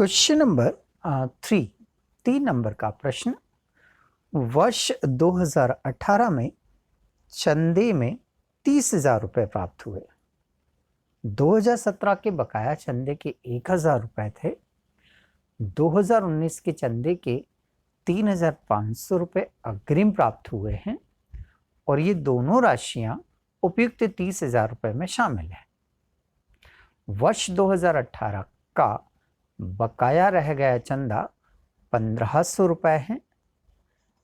Question number 3 number का प्रश्न। वर्ष 2018 में चंदे में 30,000 रुपये प्राप्त हुए। 2017 के बकाया चंदे के 1,000 रुपये थे। 2019 के चंदे के 3,500 रुपये अग्रिम प्राप्त हुए हैं और ये दोनों राशियां उपयुक्त 30,000 रुपये में शामिल हैं। वर्ष 2018 का बकाया रह गया चंदा 1,500 रुपये है।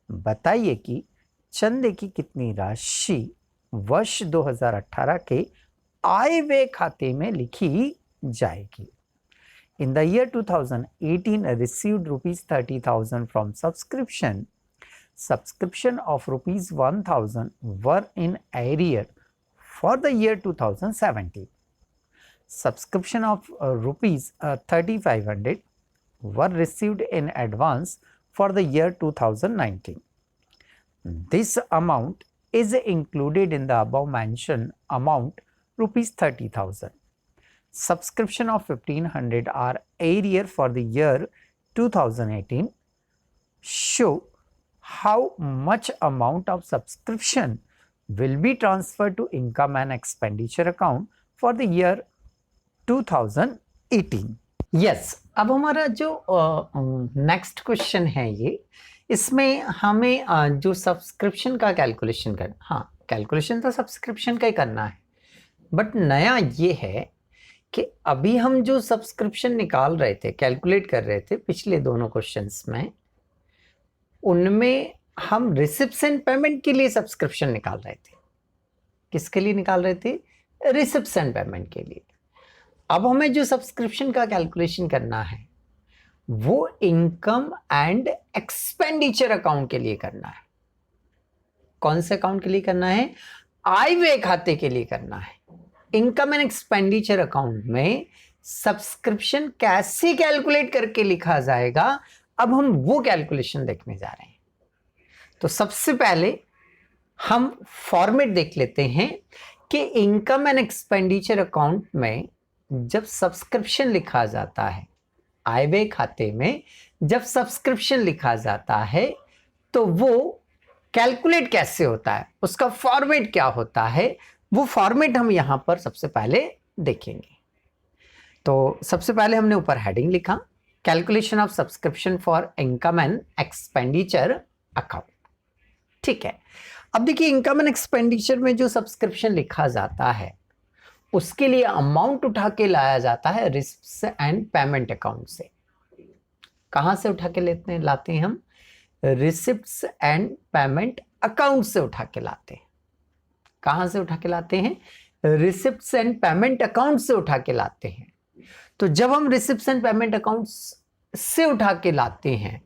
बताइए कि चंदे की कितनी राशि वर्ष 2018 के आय व्यय खाते में लिखी जाएगी। In the year 2018 received rupees 30,000 from subscription. Subscription of rupees 1,000 were in arrear for the year 2017. Subscription of rupees 3,500 were received in advance for the year 2019. This amount is included in the above mentioned amount rupees 30,000. Subscription of 1,500 are arrear for the year 2018. Show how much amount of subscription will be transferred to income and expenditure account for the year 2018. Yes अब हमारा जो next question है ये, इसमें हमें जो subscription का calculation करना, हाँ कैलकुलेशन तो सब्सक्रिप्शन का ही करना है, बट नया ये है कि अभी हम जो सब्सक्रिप्शन निकाल रहे थे, कैलकुलेट कर रहे थे पिछले दोनों क्वेश्चंस में, उनमें हम रिसिप्ट्स एंड पेमेंट के लिए सब्सक्रिप्शन निकाल रहे थे। किसके लिए निकाल रहे थे? रिसिप्ट्स एंड पेमेंट के लिए। अब हमें जो सब्सक्रिप्शन का कैलकुलेशन करना है वो इनकम एंड एक्सपेंडिचर अकाउंट के लिए करना है। कौन से अकाउंट के लिए करना है? आय व्यय खाते के लिए करना है। इनकम एंड एक्सपेंडिचर अकाउंट में सब्सक्रिप्शन कैसे कैलकुलेट करके लिखा जाएगा, अब हम वो कैलकुलेशन देखने जा रहे हैं। तो सबसे पहले हम फॉर्मेट देख लेते हैं कि इनकम एंड एक्सपेंडिचर अकाउंट में जब सब्सक्रिप्शन लिखा जाता है, आय व्यय खाते में जब सब्सक्रिप्शन लिखा जाता है तो वो कैलकुलेट कैसे होता है, उसका फॉर्मेट क्या होता है, वो फॉर्मेट हम यहां पर सबसे पहले देखेंगे। तो सबसे पहले हमने ऊपर हेडिंग लिखा, calculation of subscription for income and expenditure account. ठीक है, अब देखिए इनकम एंड एक्सपेंडिचर में जो सब्सक्रिप्शन लिखा जाता है उसके लिए अमाउंट उठा के लाया जाता है रिसिप्ट्स एंड पेमेंट अकाउंट से। कहां से उठा के लाते हैं हम? रिसिप्ट्स एंड पेमेंट अकाउंट से उठा के लाते हैं। कहां से उठा के लाते हैं? रिसिप्ट्स एंड पेमेंट अकाउंट से उठा के लाते हैं। तो जब हम रिसिप्ट्स एंड पेमेंट अकाउंट से उठा के लाते हैं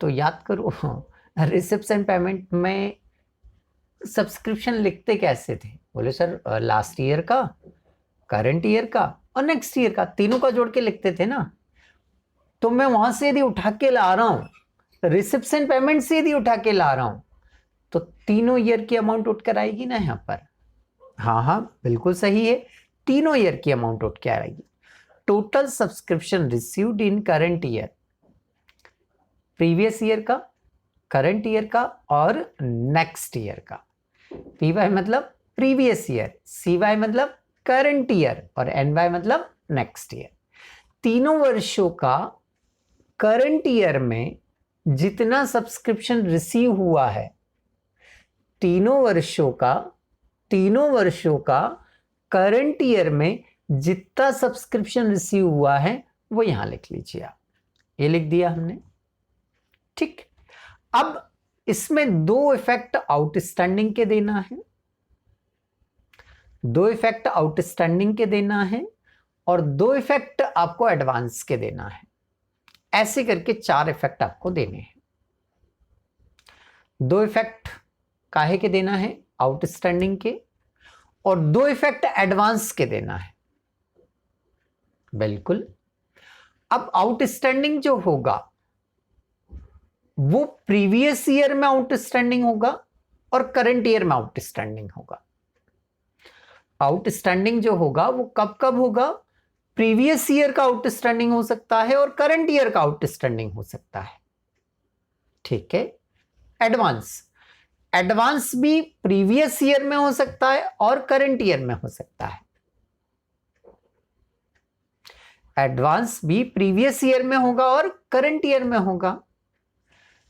तो याद करो, रिसिप्ट्स एंड पेमेंट में सब्सक्रिप्शन लिखते कैसे थे? बोले सर लास्ट ईयर का, करंट ईयर का और नेक्स्ट ईयर का, तीनों का जोड़ के लिखते थे ना। तो मैं वहां से यदि उठा के ला रहा हूं, रिसिप्ट्स एंड पेमेंट से यदि उठा के ला रहा हूं, तो तीनों ईयर की अमाउंट उठ कर आएगी ना यहाँ पर। हाँ बिल्कुल सही है, तीनों ईयर की अमाउंट उठ के आएगी। Total subscription received in current year, previous year का, करंट ईयर का और नेक्स्ट ईयर का। पीवाई मतलब प्रीवियस ईयर, सीवाई मतलब करंट ईयर और एनवाई मतलब नेक्स्ट ईयर। तीनों वर्षों का करंट ईयर में जितना सब्सक्रिप्शन रिसीव हुआ है, तीनों वर्षों का करंट ईयर में जितना सब्सक्रिप्शन रिसीव हुआ है वो यहां लिख लीजिए आप। ये लिख दिया हमने। ठीक, अब इसमें दो इफेक्ट आउटस्टैंडिंग के देना है, दो इफेक्ट आउटस्टैंडिंग के देना है और दो इफेक्ट आपको एडवांस के देना है। ऐसे करके 4 इफेक्ट आपको देने हैं। दो इफेक्ट काहे के देना है? आउटस्टैंडिंग के, और दो इफेक्ट एडवांस के देना है। बिल्कुल। अब आउटस्टैंडिंग जो होगा वो प्रीवियस ईयर में आउटस्टैंडिंग होगा और करंट ईयर में आउटस्टैंडिंग होगा। आउटस्टैंडिंग जो होगा वो कब कब होगा? प्रीवियस ईयर का आउटस्टैंडिंग हो सकता है और करंट ईयर का आउटस्टैंडिंग हो सकता है। ठीक है। एडवांस, एडवांस भी प्रीवियस ईयर में हो सकता है और करंट ईयर में हो सकता है। एडवांस भी प्रीवियस ईयर में होगा और करंट ईयर में होगा।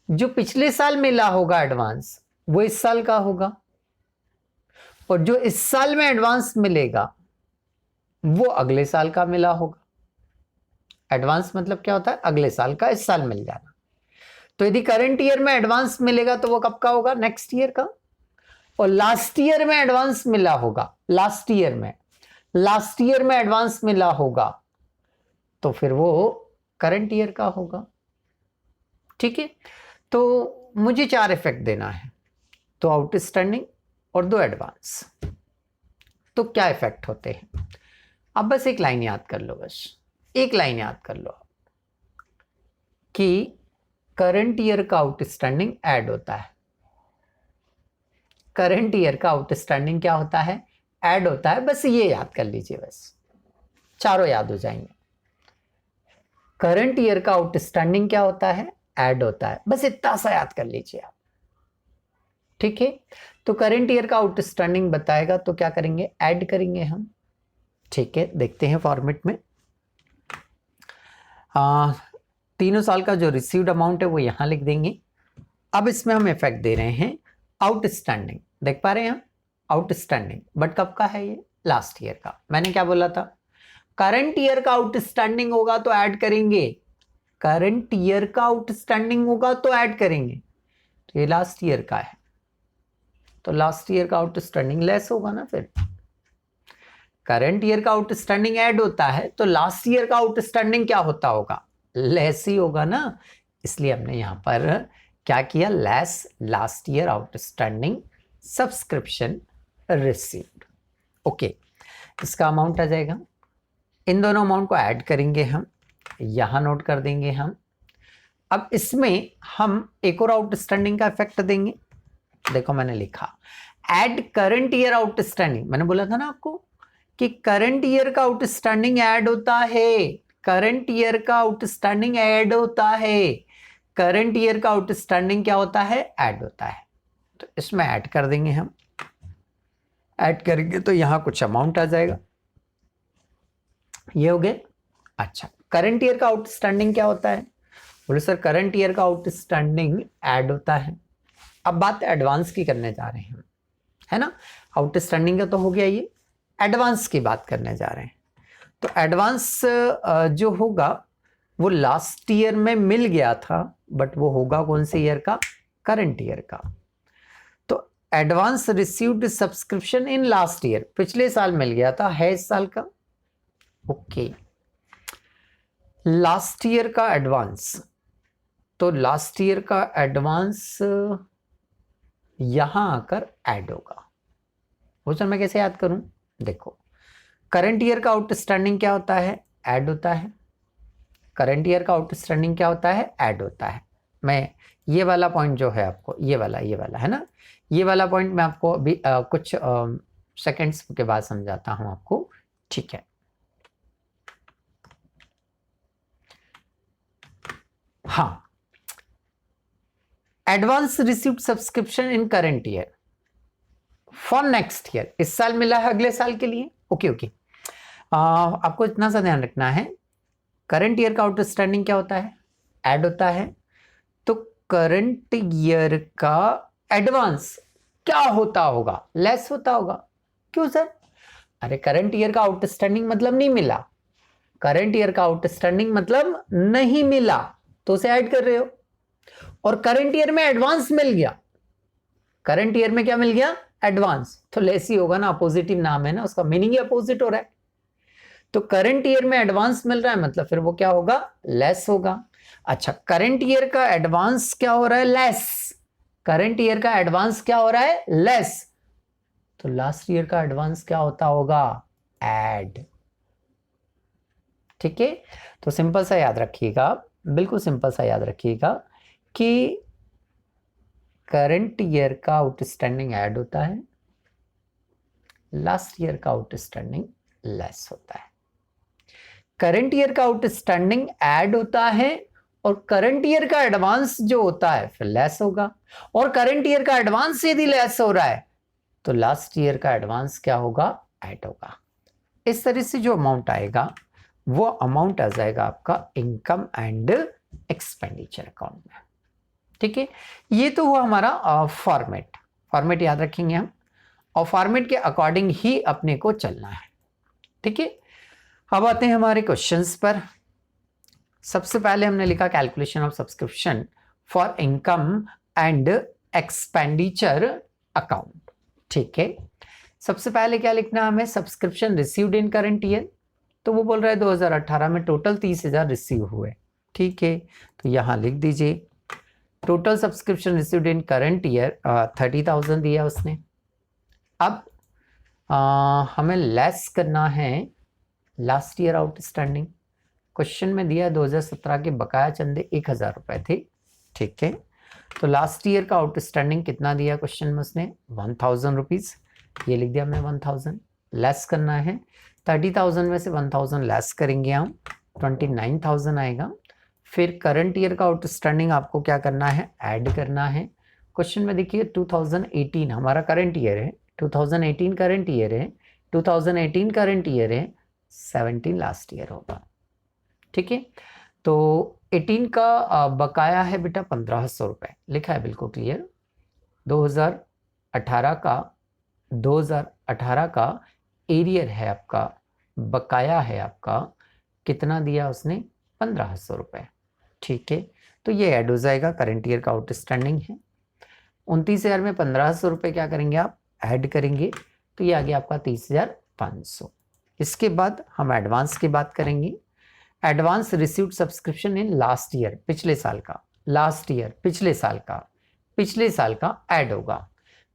जो पिछले साल मिला होगा एडवांस वो इस साल का होगा, और जो इस साल में एडवांस मिलेगा वो अगले साल का मिला होगा। एडवांस मतलब क्या होता है? अगले साल का इस साल मिल जाना। तो यदि करंट ईयर में एडवांस मिलेगा तो वो कब का होगा? नेक्स्ट ईयर का। और लास्ट ईयर में एडवांस मिला होगा, लास्ट ईयर में एडवांस मिला होगा तो फिर वो करंट ईयर का होगा। ठीक है। तो मुझे 4 इफेक्ट देना है, 2 आउटस्टैंडिंग और 2 एडवांस। तो क्या इफेक्ट होते हैं? अब बस एक लाइन याद कर लो, बस एक लाइन याद कर लो कि करंट ईयर का आउटस्टैंडिंग ऐड होता है। करंट ईयर का आउटस्टैंडिंग क्या होता है? ऐड होता है। बस ये याद कर लीजिए, बस चारों याद हो जाएंगे। करंट ईयर का आउटस्टैंडिंग क्या होता है? ऐड होता है। बस इतना सा याद कर लीजिए आप। ठीक है। तो करंट ईयर का आउटस्टैंडिंग बताएगा तो क्या करेंगे? ऐड करेंगे हम। ठीक है, देखते हैं फॉर्मेट में। तीनों साल का जो रिसीव्ड अमाउंट है वो यहां लिख देंगे। अब इसमें हम इफेक्ट दे रहे हैं आउटस्टैंडिंग। देख पा रहे हैं हम? आउटस्टैंडिंग, बट कब का है ये? लास्ट ईयर का। मैंने क्या बोला था? करंट ईयर का आउटस्टैंडिंग होगा तो ऐड करेंगे। करंट ईयर का आउटस्टैंडिंग होगा तो ऐड करेंगे। तो ये लास्ट ईयर का है तो लास्ट ईयर का आउटस्टैंडिंग लेस होगा ना। फिर करंट ईयर का आउटस्टैंडिंग ऐड होता है तो लास्ट ईयर का आउटस्टैंडिंग क्या होता होगा? लेस ही होगा ना। इसलिए हमने यहां पर क्या किया? Less last year outstanding subscription received. Okay, इसका अमाउंट आ जाएगा। इन दोनों अमाउंट को ऐड करेंगे हम, यहां नोट कर देंगे हम। अब इसमें हम एक और आउटस्टैंडिंग का इफेक्ट देंगे। देखो मैंने लिखा ऐड करंट ईयर आउटस्टैंडिंग। मैंने बोला था ना आपको कि करंट ईयर का आउटस्टैंडिंग ऐड होता है। करंट ईयर का आउटस्टैंडिंग ऐड होता है। करंट ईयर का आउटस्टैंडिंग क्या होता है? ऐड होता है। तो इसमें ऐड कर देंगे हम। ऐड करेंगे तो यहां कुछ अमाउंट आ जाएगा। ये हो गए। अच्छा, करंट ईयर का आउटस्टैंडिंग क्या होता है? बोले सर करंट ईयर का आउटस्टैंडिंग ऐड होता है। अब बात एडवांस की करने जा रहे हैं, है ना। आउटस्टैंडिंग का तो हो गया, ये एडवांस की बात करने जा रहे हैं। तो एडवांस जो होगा वो लास्ट ईयर में मिल गया था, बट वो होगा कौन से ईयर का? करंट ईयर का। तो advance received subscription in last year, पिछले साल मिल गया था, है इस साल का। ओके, लास्ट ईयर का एडवांस, तो लास्ट ईयर का एडवांस यहां आकर ऐड होगा। वो सर मैं कैसे याद करूं? देखो, करंट ईयर का आउटस्टैंडिंग क्या होता है? ऐड होता है। करंट ईयर का आउटस्टैंडिंग क्या होता है? ऐड होता है। मैं ये वाला पॉइंट जो है आपको, ये वाला है ना, ये वाला पॉइंट मैं आपको अभी कुछ सेकंड्स के बाद समझाता हूं आपको। ठीक है, हाँ। Advance received subscription in current year for next year, इस साल मिला है अगले साल के लिए। ओके, आपको इतना सा ध्यान रखना है, करंट ईयर का आउटस्टैंडिंग क्या होता है? ऐड होता है। तो करंट ईयर का एडवांस क्या होता होगा? लेस होता होगा। क्यों सर? अरे करंट ईयर का आउटस्टैंडिंग मतलब नहीं मिला, करंट ईयर का आउटस्टैंडिंग मतलब नहीं मिला तो उसे ऐड कर रहे हो। और करंट ईयर में एडवांस मिल गया, करंट ईयर में क्या मिल गया? एडवांस, तो लेस ही होगा ना, पॉजिटिव नाम है ना, उसका मीनिंग ही अपोजिट हो रहा है। तो करंट ईयर में एडवांस मिल रहा है मतलब फिर वो क्या होगा? लेस होगा। अच्छा, करंट ईयर का एडवांस क्या हो रहा है? लेस। करंट ईयर का एडवांस क्या हो रहा है? लेस। तो लास्ट ईयर का एडवांस क्या होता होगा? ऐड। ठीक है, तो सिंपल सा याद रखिएगा, बिल्कुल सिंपल सा याद रखिएगा कि करंट ईयर का आउटस्टैंडिंग ऐड होता है, लास्ट ईयर का आउटस्टैंडिंग लेस होता है। करंट ईयर का आउटस्टैंडिंग ऐड होता है और करंट ईयर का एडवांस जो होता है फिर लेस होगा, और करंट ईयर का एडवांस यदि लेस हो रहा है तो लास्ट ईयर का एडवांस क्या होगा, ऐड होगा। इस तरह से जो अमाउंट आएगा वो अमाउंट आ जाएगा आपका इनकम एंड एक्सपेंडिचर अकाउंट में। ठीक है, ये तो हुआ हमारा फॉर्मेट याद रखेंगे हम, और फॉर्मेट के अकॉर्डिंग ही अपने को चलना है। ठीक है, अब आते हैं हमारे क्वेश्चंस पर। सबसे पहले हमने लिखा calculation of subscription for income and expenditure account. ठीक है, सबसे पहले क्या लिखना है हमें, subscription received in current year, तो वो बोल रहा है 2018 में टोटल 30,000 रिसीव हुए। ठीक है, तो यहाँ लिख दीजिए total subscription received in current year 30,000 दिया उसने। अब हमें लेस करना है लास्ट ईयर आउटस्टैंडिंग। क्वेश्चन में दिया 2017 के बकाया चंदे 1,000 रुपए थे। ठीक है, तो लास्ट ईयर का आउटस्टैंडिंग कितना दिया क्वेश्चन में उसने, 1,000 रुपीज़, ये लिख दिया हमने 1,000। लेस करना है 30,000 में से 1,000 लेस करेंगे हम, 29,000 आएगा। फिर करंट ईयर का आउटस्टैंडिंग आपको क्या करना है, ऐड करना है। क्वेश्चन में देखिए 2018 हमारा करंट ईयर है, 2018 करंट ईयर है, 2018 करंट ईयर है, 17 लास्ट ईयर होगा। ठीक है, तो 18 का बकाया है बेटा 1,500 रुपये, लिखा है बिल्कुल क्लियर। 2018 का एरियर है आपका, बकाया है आपका, कितना दिया उसने, 1,500 रुपये। ठीक है, तो ये ऐड हो जाएगा, करंट ईयर का आउटस्टैंडिंग है। 29,000 में 1,500 रुपये क्या करेंगे आप, ऐड करेंगे, तो ये आ गया आपका 30,500। इसके बाद हम एडवांस की बात करेंगे। Advance received subscription in last year, पिछले साल का, लास्ट ईयर पिछले साल का ऐड होगा।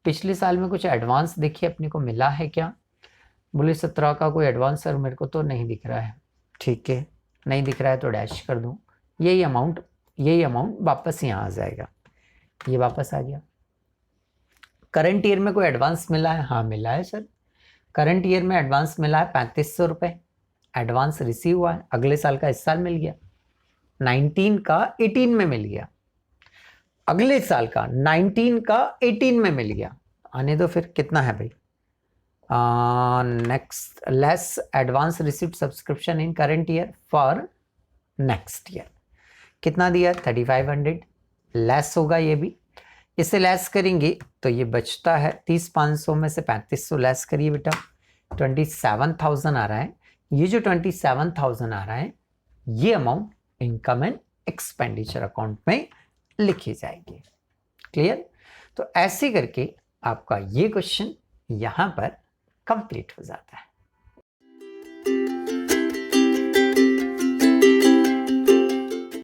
पिछले साल में कुछ एडवांस देखिए अपने को मिला है क्या, बोले 17 का कोई एडवांस सर मेरे को तो नहीं दिख रहा है। ठीक है, नहीं दिख रहा है तो डैश कर दूं, यही अमाउंट वापस यहाँ आ जाएगा, ये वापस आ गया। करंट ईयर में कोई एडवांस मिला है, हाँ मिला है सर, करंट ईयर में एडवांस मिला है 3,500 रुपये, एडवांस रिसीव हुआ है, अगले साल का इस साल मिल गया, 19 का 18 में मिल गया, अगले साल का 19 का 18 में मिल गया। आने दो फिर, कितना है भाई, next less advance received subscription in current year for next year, कितना दिया 3,500, लेस होगा ये भी, इसे लेस करेंगे तो ये बचता है 30,500 में से 3,500 लेस करिए बेटा, 27,000 आ रहा है। ये जो 27,000 आ रहा है ये amount income and expenditure account में लिखी जाएगी। क्लियर, तो ऐसे करके आपका ये क्वेश्चन यहाँ पर कंप्लीट हो जाता है।